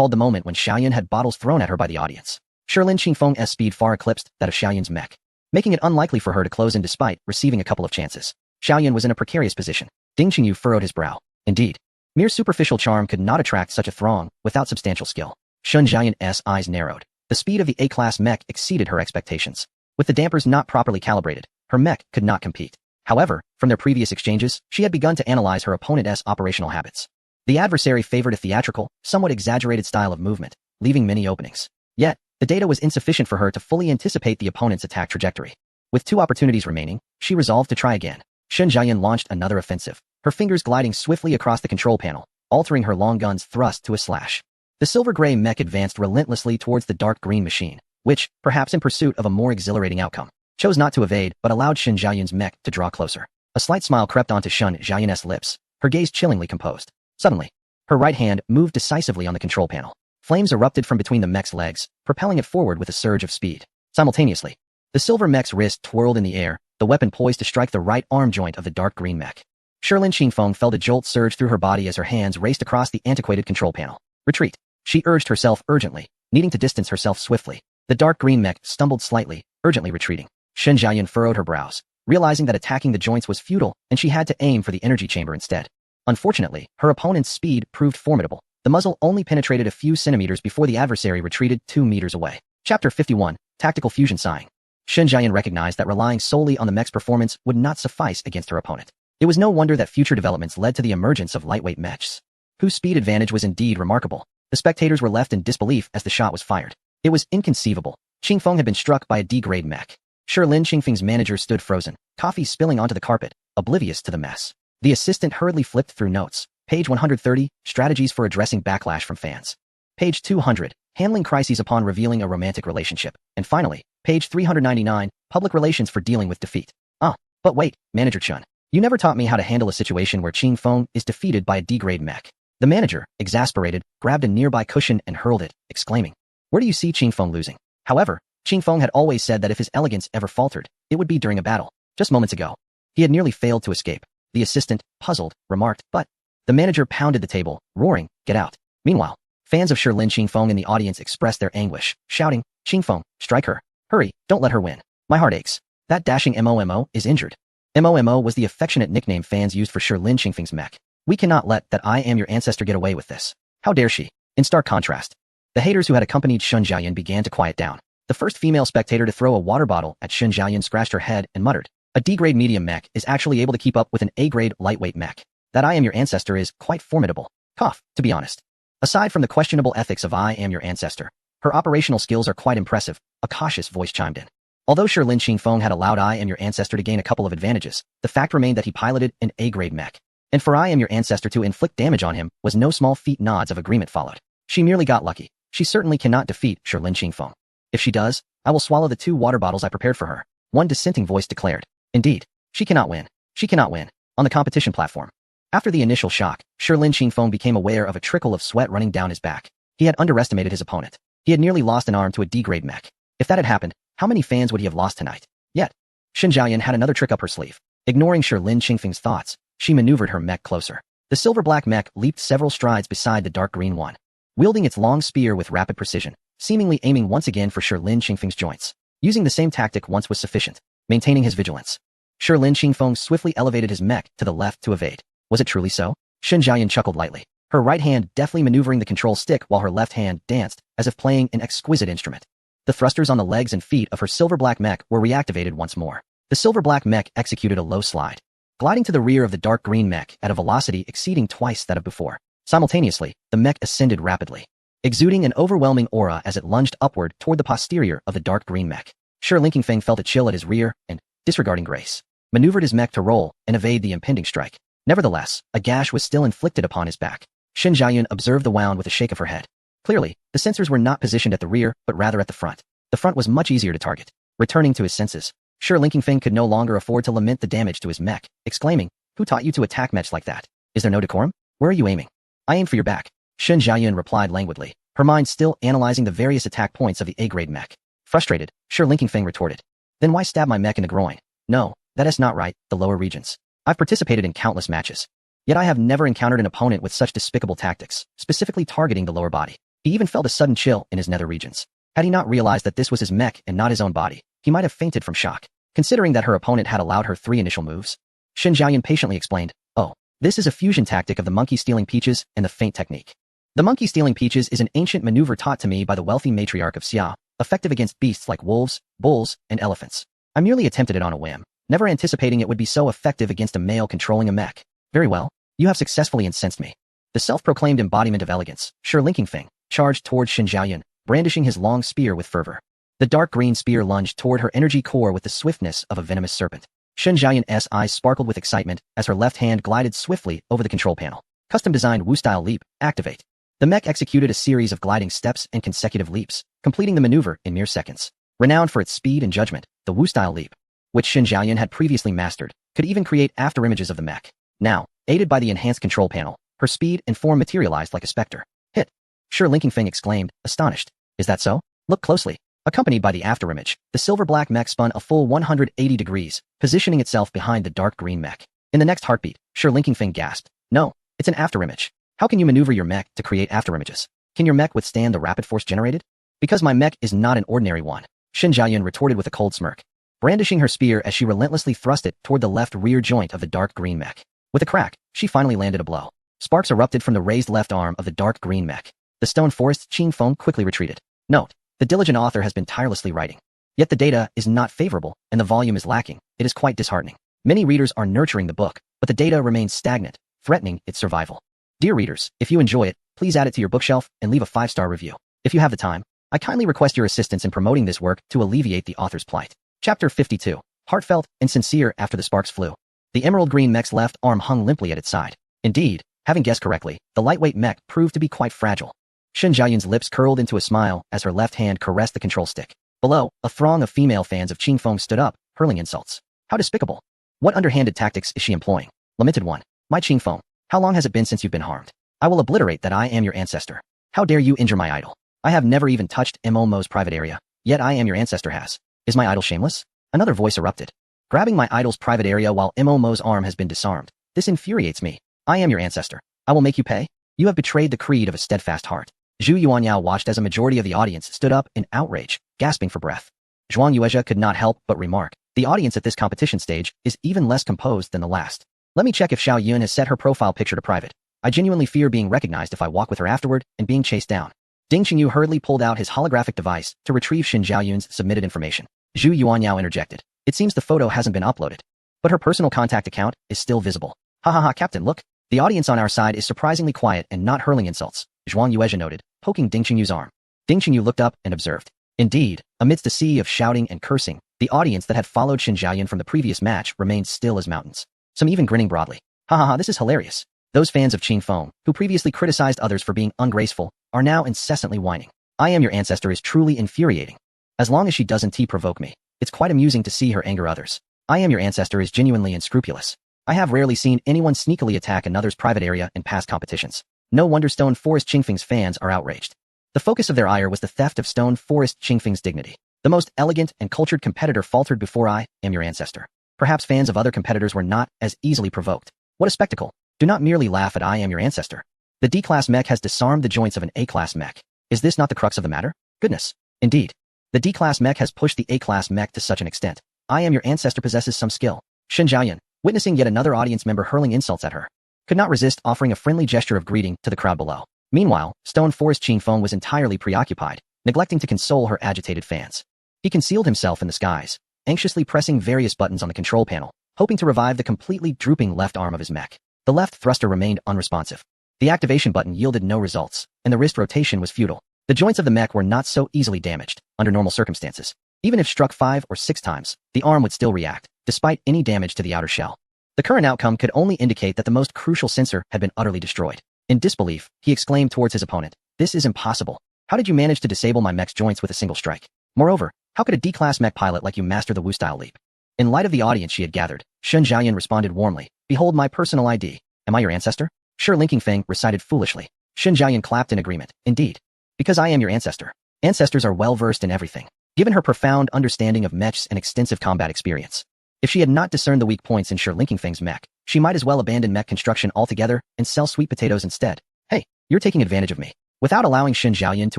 called the moment when Xiaoyan had bottles thrown at her by the audience. Shilin Qingfeng's speed far eclipsed that of Xiaoyan's mech, making it unlikely for her to close in despite receiving a couple of chances. Xiaoyan was in a precarious position. Ding Qingyu furrowed his brow. Indeed, mere superficial charm could not attract such a throng without substantial skill. Shun Xiaoyan's eyes narrowed. The speed of the A-class mech exceeded her expectations. With the dampers not properly calibrated, her mech could not compete. However, from their previous exchanges, she had begun to analyze her opponent's operational habits. The adversary favored a theatrical, somewhat exaggerated style of movement, leaving many openings. Yet, the data was insufficient for her to fully anticipate the opponent's attack trajectory. With 2 opportunities remaining, she resolved to try again. Shun Xiaoyan launched another offensive, her fingers gliding swiftly across the control panel, altering her long gun's thrust to a slash. The silver-gray mech advanced relentlessly towards the dark green machine, which, perhaps in pursuit of a more exhilarating outcome, chose not to evade but allowed Shun Xiaoyan's mech to draw closer. A slight smile crept onto Shun Xiaoyan's lips, her gaze chillingly composed. Suddenly, her right hand moved decisively on the control panel. Flames erupted from between the mech's legs, propelling it forward with a surge of speed. Simultaneously, the silver mech's wrist twirled in the air, the weapon poised to strike the right arm joint of the dark green mech. Shilin Qingfeng felt a jolt surge through her body as her hands raced across the antiquated control panel. Retreat. She urged herself urgently, needing to distance herself swiftly. The dark green mech stumbled slightly, urgently retreating. Shun Xiaoyan furrowed her brows, realizing that attacking the joints was futile and she had to aim for the energy chamber instead. Unfortunately, her opponent's speed proved formidable. The muzzle only penetrated a few centimeters before the adversary retreated 2 meters away. Chapter 51, Tactical Fusion Sighing. Shun Xiaoyan recognized that relying solely on the mech's performance would not suffice against her opponent. It was no wonder that future developments led to the emergence of lightweight mechs, whose speed advantage was indeed remarkable. The spectators were left in disbelief as the shot was fired. It was inconceivable. Qingfeng had been struck by a D-grade mech. Shilin Qingfeng's manager stood frozen, coffee spilling onto the carpet, oblivious to the mess. The assistant hurriedly flipped through notes. Page 130, Strategies for Addressing Backlash from Fans. Page 200, Handling Crises Upon Revealing a Romantic Relationship. And finally, page 399, Public Relations for Dealing with Defeat. But wait, Manager Chun. You never taught me how to handle a situation where Qingfeng is defeated by a D-grade mech. The manager, exasperated, grabbed a nearby cushion and hurled it, exclaiming, "Where do you see Qingfeng losing?" However, Qingfeng had always said that if his elegance ever faltered, it would be during a battle. Just moments ago, he had nearly failed to escape. The assistant, puzzled, remarked, "But..." The manager pounded the table, roaring, "Get out." Meanwhile, fans of Shilin Qingfeng in the audience expressed their anguish, shouting, "Qingfeng, strike her. Hurry, don't let her win. My heart aches. That dashing MOMO is injured." MOMO was the affectionate nickname fans used for Shilin Qingfeng's mech. "We cannot let that I am your ancestor get away with this. How dare she?" In stark contrast, the haters who had accompanied Shun Xiaoyan began to quiet down. The first female spectator to throw a water bottle at Shun Xiaoyan scratched her head and muttered, "A D-grade medium mech is actually able to keep up with an A-grade lightweight mech. That I am your ancestor is quite formidable." Cough, to be honest. Aside from the questionable ethics of I am your ancestor, her operational skills are quite impressive, a cautious voice chimed in. Although Shilin Qingfeng had allowed I am your ancestor to gain a couple of advantages, the fact remained that he piloted an A-grade mech. And for I am your ancestor to inflict damage on him was no small feat. Nods of agreement followed. She merely got lucky. She certainly cannot defeat Shilin Qingfeng. If she does, I will swallow the 2 water bottles I prepared for her. One dissenting voice declared. Indeed, she cannot win. She cannot win. On the competition platform. After the initial shock, Shilin Qingfeng became aware of a trickle of sweat running down his back. He had underestimated his opponent. He had nearly lost an arm to a D-grade mech. If that had happened, how many fans would he have lost tonight? Yet, Shun Xiaoyan had another trick up her sleeve. Ignoring Shilin Qingfeng's thoughts, she maneuvered her mech closer. The silver-black mech leaped several strides beside the dark green one, wielding its long spear with rapid precision, seemingly aiming once again for Shilin Qingfeng's joints. Using the same tactic once was sufficient, maintaining his vigilance. Shilin Qingfeng swiftly elevated his mech to the left to evade. Was it truly so? Shun Xiaoyan chuckled lightly, her right hand deftly maneuvering the control stick while her left hand danced as if playing an exquisite instrument. The thrusters on the legs and feet of her silver-black mech were reactivated once more. The silver-black mech executed a low slide, gliding to the rear of the dark green mech at a velocity exceeding twice that of before. Simultaneously, the mech ascended rapidly, exuding an overwhelming aura as it lunged upward toward the posterior of the dark green mech. Shilin Qingfeng felt a chill at his rear and, disregarding grace, maneuvered his mech to roll and evade the impending strike. Nevertheless, a gash was still inflicted upon his back. Shun Xiaoyan observed the wound with a shake of her head. Clearly, the sensors were not positioned at the rear, but rather at the front. The front was much easier to target. Returning to his senses, Shilin Qingfeng could no longer afford to lament the damage to his mech, exclaiming, "Who taught you to attack mechs like that? Is there no decorum? Where are you aiming?" "I aim for your back," Shun Xiaoyan replied languidly, her mind still analyzing the various attack points of the A-grade mech. Frustrated, Shilin Qingfeng retorted, "Then why stab my mech in the groin? No, that is not right, the lower regions. I've participated in countless matches. Yet I have never encountered an opponent with such despicable tactics, specifically targeting the lower body. He even felt a sudden chill in his nether regions. Had he not realized that this was his mech and not his own body, he might have fainted from shock. Considering that her opponent had allowed her 3 initial moves, Shen Xiaoyan patiently explained, "Oh, this is a fusion tactic of the monkey stealing peaches and the feint technique. The monkey stealing peaches is an ancient maneuver taught to me by the wealthy matriarch of Xia, effective against beasts like wolves, bulls, and elephants. I merely attempted it on a whim, never anticipating it would be so effective against a male controlling a mech. Very well, you have successfully incensed me." The self-proclaimed embodiment of elegance, Shi Feng, charged toward Shen Xiaoyan, brandishing his long spear with fervor. The dark green spear lunged toward her energy core with the swiftness of a venomous serpent. Shen Xiaoyan's eyes sparkled with excitement as her left hand glided swiftly over the control panel. Custom-designed Wu-style leap, activate. The mech executed a series of gliding steps and consecutive leaps, completing the maneuver in mere seconds. Renowned for its speed and judgment, the Wu-style leap, which Shen Xiaoyan had previously mastered, could even create afterimages of the mech. Now, aided by the enhanced control panel, her speed and form materialized like a specter. Hit! Shi Feng exclaimed, astonished. Is that so? Look closely. Accompanied by the afterimage, the silver-black mech spun a full 180 degrees, positioning itself behind the dark green mech. In the next heartbeat, Shi Feng gasped. No, it's an afterimage. How can you maneuver your mech to create afterimages? Can your mech withstand the rapid force generated? Because my mech is not an ordinary one, Shen Xiaoyan retorted with a cold smirk, brandishing her spear as she relentlessly thrust it toward the left rear joint of the dark green mech. With a crack, she finally landed a blow. Sparks erupted from the raised left arm of the dark green mech. The stone forest Qingfeng quickly retreated. Note: the diligent author has been tirelessly writing. Yet the data is not favorable, and the volume is lacking. It is quite disheartening. Many readers are nurturing the book, but the data remains stagnant, threatening its survival. Dear readers, if you enjoy it, please add it to your bookshelf and leave a 5-star review. If you have the time, I kindly request your assistance in promoting this work to alleviate the author's plight. Chapter 52. Heartfelt and sincere after the sparks flew. The emerald green mech's left arm hung limply at its side. Indeed, having guessed correctly, the lightweight mech proved to be quite fragile. Shen Xiaoyan's lips curled into a smile as her left hand caressed the control stick. Below, a throng of female fans of Qingfeng stood up, hurling insults. How despicable. What underhanded tactics is she employing? Lamented one. My Qingfeng, how long has it been since you've been harmed? I will obliterate that I am your ancestor. How dare you injure my idol? I have never even touched Mo's private area, yet I am your ancestor has. Is my idol shameless? Another voice erupted. Grabbing my idol's private area while Mo's arm has been disarmed. This infuriates me. I am your ancestor. I will make you pay. You have betrayed the creed of a steadfast heart. Zhu Yuanyao watched as a majority of the audience stood up in outrage, gasping for breath. Zhuang Yuezha could not help but remark, the audience at this competition stage is even less composed than the last. Let me check if Xiao Yun has set her profile picture to private. I genuinely fear being recognized if I walk with her afterward and being chased down. Ding Xingyu hurriedly pulled out his holographic device to retrieve Shen Xiaoyun's submitted information. Zhu Yuanyao interjected. It seems the photo hasn't been uploaded, but her personal contact account is still visible. Ha ha ha, Captain, look. The audience on our side is surprisingly quiet and not hurling insults, Zhuang Yuezha noted, poking Ding Xingyu's arm. Ding Xingyu looked up and observed. Indeed, amidst a sea of shouting and cursing, the audience that had followed Shen Xiaoyan from the previous match remained still as mountains. Some even grinning broadly. Ha ha ha, this is hilarious. Those fans of Qingfeng, who previously criticized others for being ungraceful, are now incessantly whining. I am your ancestor is truly infuriating. As long as she doesn't provoke me, it's quite amusing to see her anger others. I am your ancestor is genuinely unscrupulous. I have rarely seen anyone sneakily attack another's private area in past competitions. No wonder Stone Forest Qingfeng's fans are outraged. The focus of their ire was the theft of Stone Forest Qingfeng's dignity. The most elegant and cultured competitor faltered before I am your ancestor. Perhaps fans of other competitors were not as easily provoked. What a spectacle. Do not merely laugh at I am your ancestor. The D-Class Mech has disarmed the joints of an A-Class Mech. Is this not the crux of the matter? Goodness. Indeed. The D-Class Mech has pushed the A-Class Mech to such an extent. I am your ancestor possesses some skill. Shen Xiaoyan, witnessing yet another audience member hurling insults at her, could not resist offering a friendly gesture of greeting to the crowd below. Meanwhile, Stone Forest Qingfeng was entirely preoccupied, neglecting to console her agitated fans. He concealed himself in the skies, anxiously pressing various buttons on the control panel, hoping to revive the completely drooping left arm of his mech. The left thruster remained unresponsive. The activation button yielded no results, and the wrist rotation was futile. The joints of the mech were not so easily damaged, under normal circumstances. Even if struck 5 or 6 times, the arm would still react, despite any damage to the outer shell. The current outcome could only indicate that the most crucial sensor had been utterly destroyed. In disbelief, he exclaimed towards his opponent, "This is impossible. How did you manage to disable my mech's joints with a single strike? Moreover, how could a D-Class mech pilot like you master the Wu-style leap?" In light of the audience she had gathered, Shen Xiaoyan responded warmly, "Behold my personal ID. Am I your ancestor?" Shi Feng recited foolishly. Shen Xiaoyan clapped in agreement. Indeed. Because I am your ancestor. Ancestors are well-versed in everything. Given her profound understanding of mechs and extensive combat experience, if she had not discerned the weak points in Shi Feng's mech, she might as well abandon mech construction altogether and sell sweet potatoes instead. Hey, you're taking advantage of me. Without allowing Xin Zhaoyun to